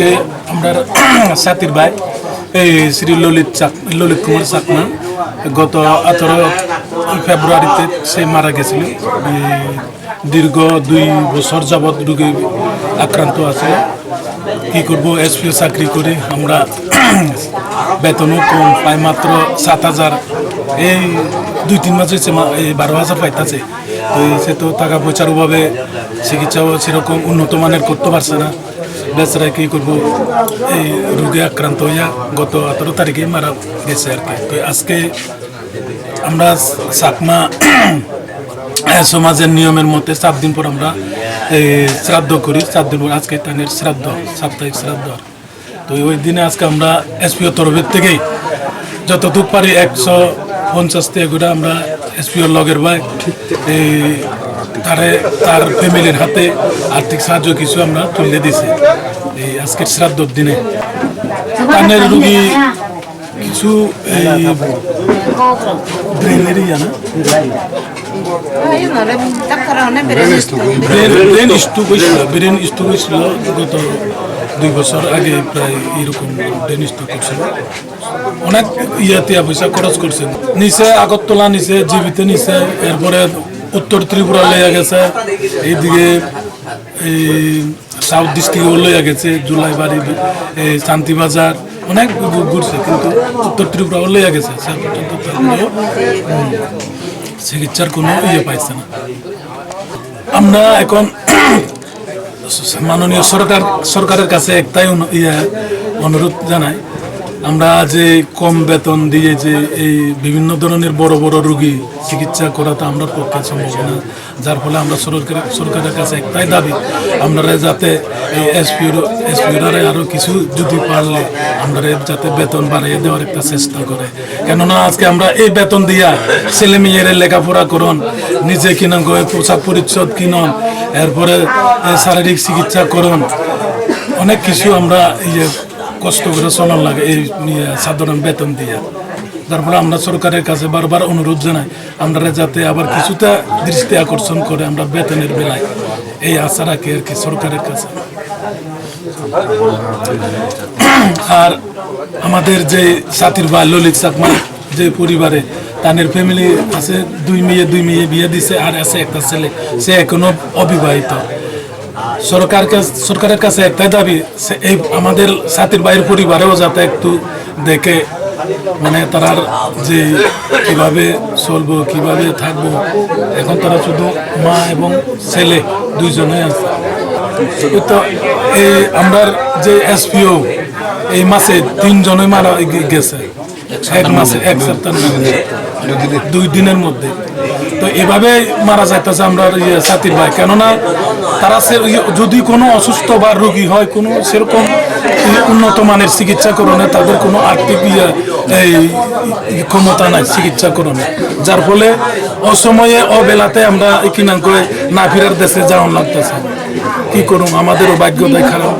আজকে আমরা সাথীর ভাই এই শ্রী ললিত কুমার চাকমা গত 18 ফেব্রুয়ারিতে সে মারা গেছিল। দীর্ঘ 2 বছর যাবৎ রোগে আক্রান্ত আছে। কি করব, এসপিও চাকরি করে আমরা বেতনও কম পাই, মাত্র 7,000। এই 2-3 মাস হয়েছে 12,000 পাইতেছে। তো সে তো টাকা পয়সার অভাবে চিকিৎসাও সেরকম উন্নত মানের করতে পারছে না। বেচারা কি করবো, এই রোগে আক্রান্ত হইয়া গত 18 তারিখে মারা গেছে আর কি। তো আজকে আমরা চাকমা সমাজের নিয়মের মধ্যে 7 দিন পর আমরা শ্রাদ্ধ করি। 7 দিন পর আজকে তাদের শ্রাদ্ধ, সাপ্তাহিক শ্রাদ্ধ। তো ওই দিনে আজকে আমরা এসপিও তরফের থেকেই যতটুক পারি 150 টাকা করে আমরা এসপিও লগের ভাই তার ফ্যামিলির হাতে আর্থিক সাহায্য কিছু আমরা তুলে দিছি এই আজকের শ্রাদ্ধর দিনে। কানের রুগী কিছু ব্রেন স্ট্রোক হয়েছিল গত 2 বছর আগে, প্রায় এরকম ব্রেন স্ট্রোক করছিল। অনেক টিয়া পয়সা খরচ করছে, নিচে আগরতলা নিচে, জীবিতে নিচে, এরপরে উত্তর ত্রিপুরা লইয়া গেছে, এইদিকে এই সাউথ ডিস্ট্রিক্টও লইয়া গেছে, জুলাইবাড়ি, শান্তিবাজার, অনেক ঘুরছে, কিন্তু উত্তর ত্রিপুরাও লইয়া গেছে। চিকিৎসার কোনো পাইছে না। আমরা এখন মাননীয় সরকারের কাছে একটাই অনুরোধ জানাই, আমরা যে কম বেতন দিয়ে যে এই বিভিন্ন ধরনের বড় বড় রোগী চিকিৎসা করাটা আমরা পক্ষে সম্ভব না। যার ফলে আমরা সরকারের কাছে একটাই দাবি, আমরা যাতে এই এসপিওরা আরও কিছু যদি পারলে আমরা যাতে বেতন বাড়িয়ে দেওয়ার একটা চেষ্টা করে। কেননা আজকে আমরা এই বেতন দিয়া ছেলে মেয়ের লেখাপড়া করুন, নিজে কিনন, পোশাক পরিচ্ছদ কিনন, এরপরে শারীরিক চিকিৎসা করুন, অনেক কিছু আমরা কষ্ট করে চলার লাগে এই সাধারণ বেতন দিয়ে। যার ফলে আমরা সরকারের কাছে বারবার অনুরোধ জানাই, আমরা যাতে আবার কিছুটা দৃষ্টি আকর্ষণ করে আমরা বেতনের বেলায় এই আশা রাখি আর কি সরকারের কাছে। আর আমাদের যে সাথীর ভাই ললিত চাকমা যে পরিবারে তাদের ফ্যামিলি আছে, 2 মেয়ে বিয়ে দিছে, আর আছে একটা ছেলে, সে এখনো অবিবাহিত। সরকারের কাছে একটাই দাবি, এই আমাদের সাথীর ভাইয়ের পরিবারেও যাতে একটু দেখে, মানে তারা যে কিভাবে চলবো, কিভাবে থাকবো। এখন তারা শুধু মা এবং ছেলে 2জনে আছে। তো এই আমরা যে এসপিও এই মাসে 3 জনে মারা গেছে, এক মাসে, 1 সপ্তাহ, 2 দিনের মধ্যে। তো এভাবে মারা যাইতেছে আমরা সাথীর ভাই। কেননা তারা যদি কোনো অসুস্থ বা রোগী হয়, কোনো সেরকম উন্নত মানের চিকিৎসা করণে তাদের কোনো আর্থিক ক্ষমতা নাই চিকিৎসা করণে। যার ফলে অসময়ে অবেলাতে আমরা কিনা করে না ফেরার দেশে যাওয়ার লাগতেছে। কি করুন, আমাদেরও ভাগ্যটাই খারাপ।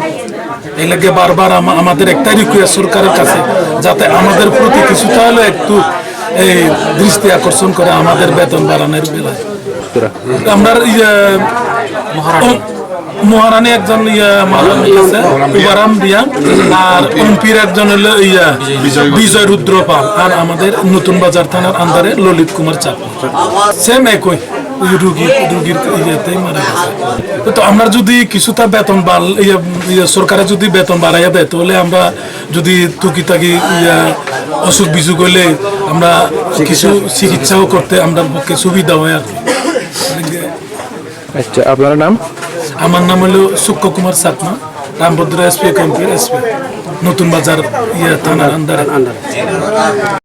এই লাগে বারবার আমাদের একটাই রিকোয়েস্ট সরকারের কাছে, যাতে আমাদের প্রতি কিছুটা হলেও একটু এই দৃষ্টি আকর্ষণ করে আমাদের বেতন বাড়ানোর বেলায়। আমরা মহারানী একজন উবারাম দিয়া, আর এমপির একজন হলো বিজয় রুদ্র পাল, আর আমাদের নতুন বাজার থানার আন্ডারে ললিত কুমার চাকমা, সেম একই রোগীর ইয়েতেই মারা গেছে। তো আমরা যদি কিছুটা বেতন সরকারে যদি বেতন বাড়াইয়া দেয়, তাহলে আমরা যদি টুকিটাকি অসুখ বিসুখ হইলে আমরা কিছু চিকিৎসাও করতে আমরা পক্ষে সুবিধা হয় আর কি। আচ্ছা, আপনার নাম? আমার নাম হলো সূক্ষ্ম কুমার চাকমা, রামভদ্র এসপি ক্যাম্পের এসপি, নতুন বাজার থানার আন্ডারে।